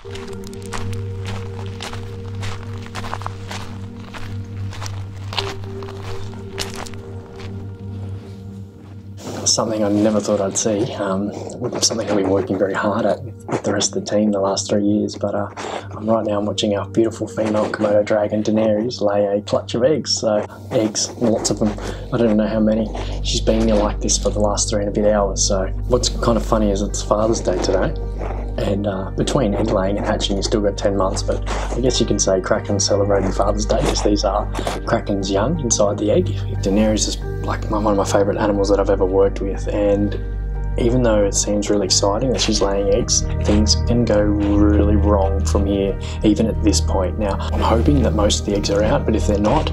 Something I never thought I'd see, something I've been working very hard at with the rest of the team the last 3 years, but right now I'm watching our beautiful female Komodo dragon Daenerys lay a clutch of eggs. So eggs, lots of them, I don't even know how many. She's been there like this for the last 3 and a bit hours. So what's kind of funny is it's Father's Day today, and between egg laying and hatching you've still got 10 months, but I guess you can say Kraken's celebrating Father's Day because these are Kraken's young inside the egg. Daenerys is like one of my favourite animals that I've ever worked with, and even though it seems really exciting that she's laying eggs, things can go really wrong from here, even at this point. Now, I'm hoping that most of the eggs are out, but if they're not,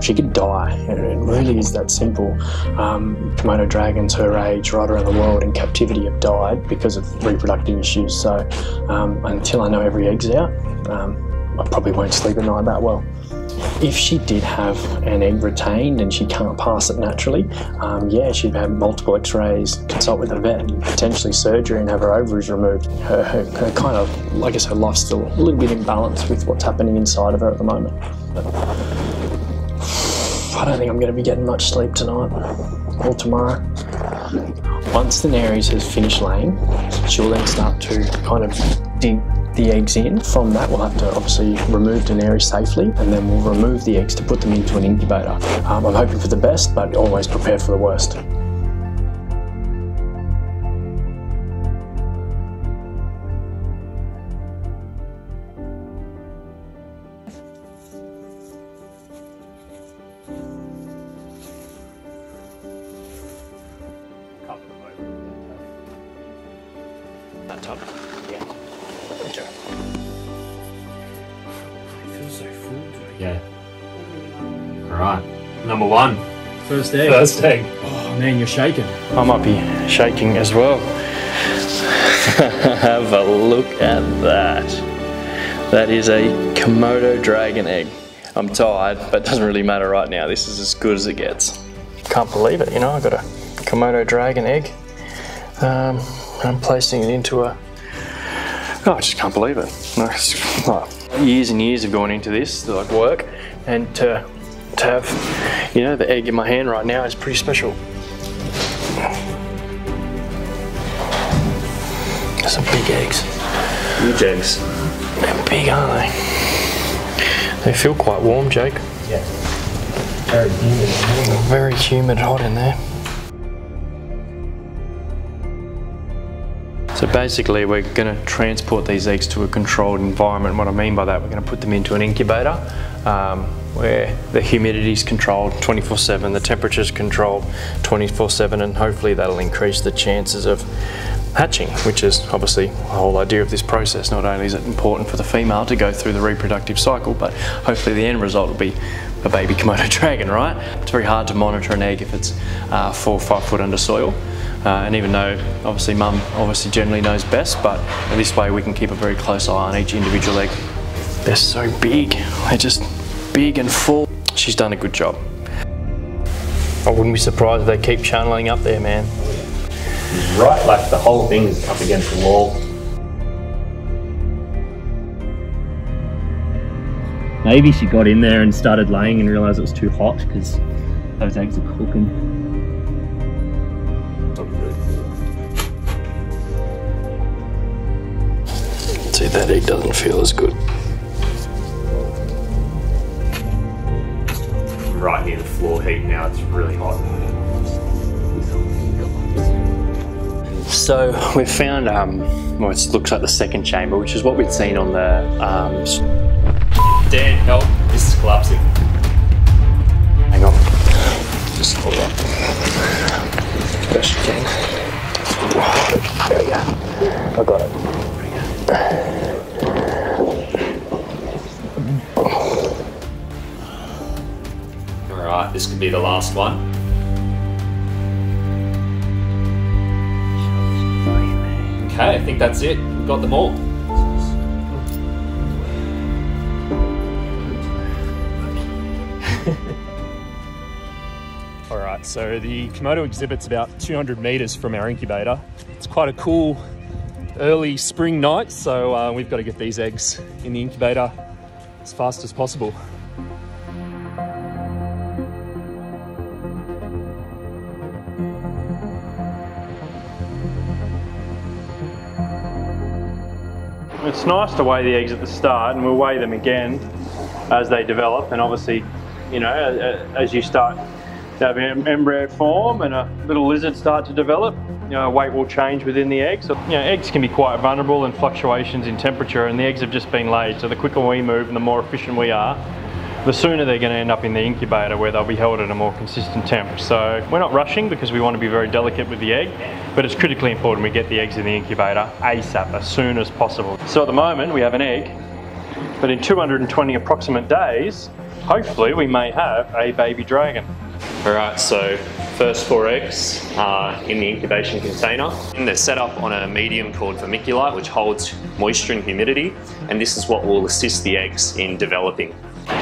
she could die. It really is that simple. Komodo dragons her age right around the world in captivity have died because of reproductive issues, so until I know every egg's out, I probably won't sleep at night that well. If she did have an egg retained and she can't pass it naturally, yeah, she'd have multiple x-rays, consult with a vet, and potentially surgery and have her ovaries removed. Her kind of, I guess her life's still a little bit in balance with what's happening inside of her at the moment. But I don't think I'm going to be getting much sleep tonight or tomorrow. Once Daenerys has finished laying, she'll then start to kind of dig the eggs in. From that, we'll have to obviously remove Daenerys safely, and then we'll remove the eggs to put them into an incubator. I'm hoping for the best, but always prepared for the worst. That top. Yeah. Okay. I feel so full today. Yeah. Alright. Number 1. First egg. First egg. Oh man, you're shaking. I might be shaking as well. Have a look at that. That is a Komodo dragon egg. I'm tired, but it doesn't really matter right now. This is as good as it gets. Can't believe it, you know, I got a Komodo dragon egg. I'm placing it into a... Oh, I just can't believe it. Years and years have gone into this, like work, and to have, you know, the egg in my hand right now is pretty special. Some big eggs. Huge eggs. They're big, aren't they? They feel quite warm, Jake. Yeah. Very humid. Very humid, hot in there. So basically we're going to transport these eggs to a controlled environment. What I mean by that, we're going to put them into an incubator where the humidity is controlled 24/7, the temperature is controlled 24/7, and hopefully that'll increase the chances of hatching, which is obviously the whole idea of this process. Not only is it important for the female to go through the reproductive cycle, but hopefully the end result will be a baby Komodo dragon, right? It's very hard to monitor an egg if it's 4 or 5 foot under soil. And even though obviously mum generally knows best, but this way we can keep a very close eye on each individual egg. They're so big, they're just big and full. She's done a good job. I wouldn't be surprised if they keep channeling up there, man. Right, like the whole thing is up against the wall. Maybe she got in there and started laying and realised it was too hot because those eggs are cooking. See, that egg doesn't feel as good. Right near the floor heat now, it's really hot. So we've found, well, it looks like the second chamber, which is what we'd seen on the... Dan, help, this is collapsing. Hang on, just hold on. Best you can. There we go, I got it. Alright, this could be the last one. Okay, I think that's it. We've got them all. Alright, so the Komodo exhibit's about 200 metres from our incubator. It's quite a cool early spring nights, so we've got to get these eggs in the incubator as fast as possible. It's nice to weigh the eggs at the start, and we'll weigh them again as they develop, and obviously, you know, as you start to have embryo form and a little lizard start to develop, you know, weight will change within the egg. So, you know, eggs can be quite vulnerable and fluctuations in temperature, and the eggs have just been laid, so the quicker we move and the more efficient we are, the sooner they're going to end up in the incubator where they'll be held at a more consistent temp. So we're not rushing because we want to be very delicate with the egg, but it's critically important we get the eggs in the incubator ASAP, as soon as possible. So at the moment we have an egg, but in 220 approximate days, hopefully we may have a baby dragon. Alright, so first 4 eggs are in the incubation container. And they're set up on a medium called vermiculite, which holds moisture and humidity, and this is what will assist the eggs in developing.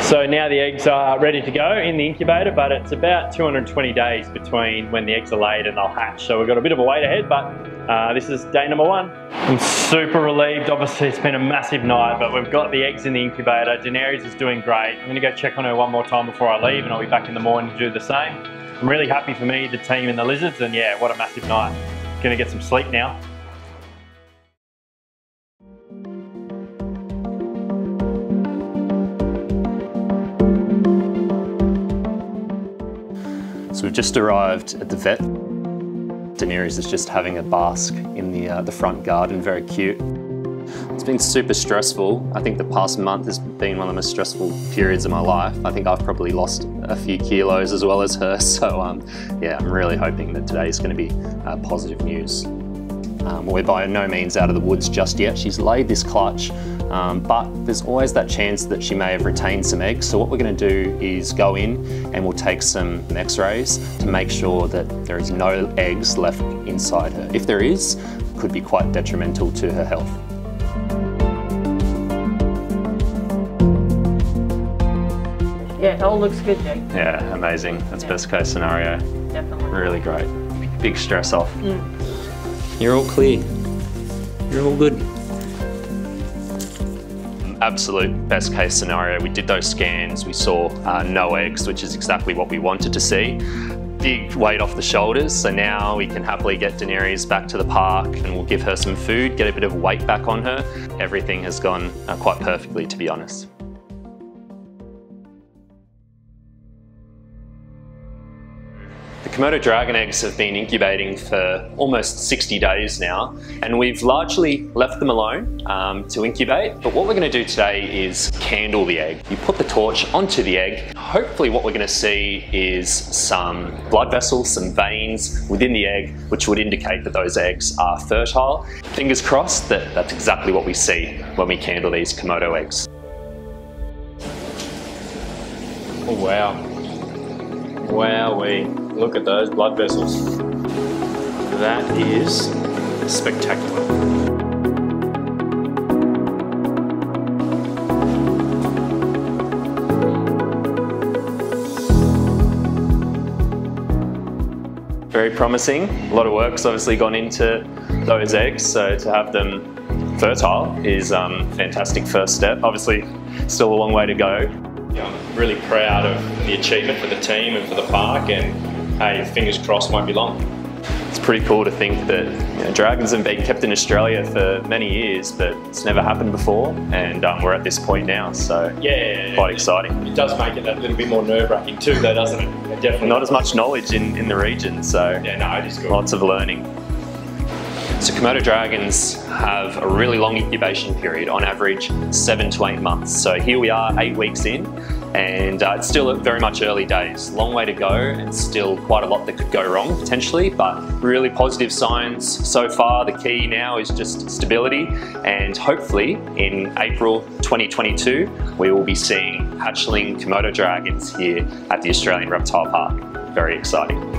So now the eggs are ready to go in the incubator, but it's about 220 days between when the eggs are laid and they'll hatch. So we've got a bit of a wait ahead, but this is day number 1. I'm super relieved. Obviously it's been a massive night, but we've got the eggs in the incubator. Daenerys is doing great. I'm gonna go check on her one more time before I leave, and I'll be back in the morning to do the same. I'm really happy for me, the team and the lizards, and yeah, what a massive night. Gonna get some sleep now. So we've just arrived at the vet. Daenerys is just having a bask in the front garden, very cute. It's been super stressful. I think the past month has been one of the most stressful periods of my life. I think I've probably lost a few kilos as well as her, so yeah, I'm really hoping that today is going to be positive news. We're by no means out of the woods just yet. She's laid this clutch, but there's always that chance that she may have retained some eggs. So what we're going to do is go in and we'll take some x-rays to make sure that there is no eggs left inside her. If there is, it could be quite detrimental to her health. Yeah, it all looks good, Jake. Yeah, amazing. That's best case scenario. Definitely. Really great. Big stress off. You're all clear. You're all good. Absolute best case scenario. We did those scans, we saw no eggs, which is exactly what we wanted to see. Big weight off the shoulders, so now we can happily get Daenerys back to the park and we'll give her some food, get a bit of weight back on her. Everything has gone quite perfectly, to be honest. The Komodo dragon eggs have been incubating for almost 60 days now, and we've largely left them alone to incubate. But what we're going to do today is candle the egg. You put the torch onto the egg. Hopefully what we're going to see is some blood vessels, some veins within the egg, which would indicate that those eggs are fertile. Fingers crossed that that's exactly what we see when we candle these Komodo eggs. Oh wow. Wowee. Look at those blood vessels. That is spectacular. Very promising. A lot of work's obviously gone into those eggs, so to have them fertile is a fantastic first step. Obviously, still a long way to go. I'm really proud of the achievement for the team and for the park, and hey, fingers crossed won't be long. It's pretty cool to think that dragons have been kept in Australia for many years, but it's never happened before, and we're at this point now, so yeah, quite exciting. It does make it a little bit more nerve-wracking too, though, doesn't it? Definitely. Not as much knowledge in the region, so yeah, no, it is good. Lots of learning. So Komodo dragons have a really long incubation period, on average 7 to 8 months. So here we are 8 weeks in, and it's still very much early days. Long way to go, and still quite a lot that could go wrong potentially, but really positive signs so far. The key now is just stability, and hopefully in April 2022 we will be seeing hatchling Komodo dragons here at the Australian Reptile Park. Very exciting.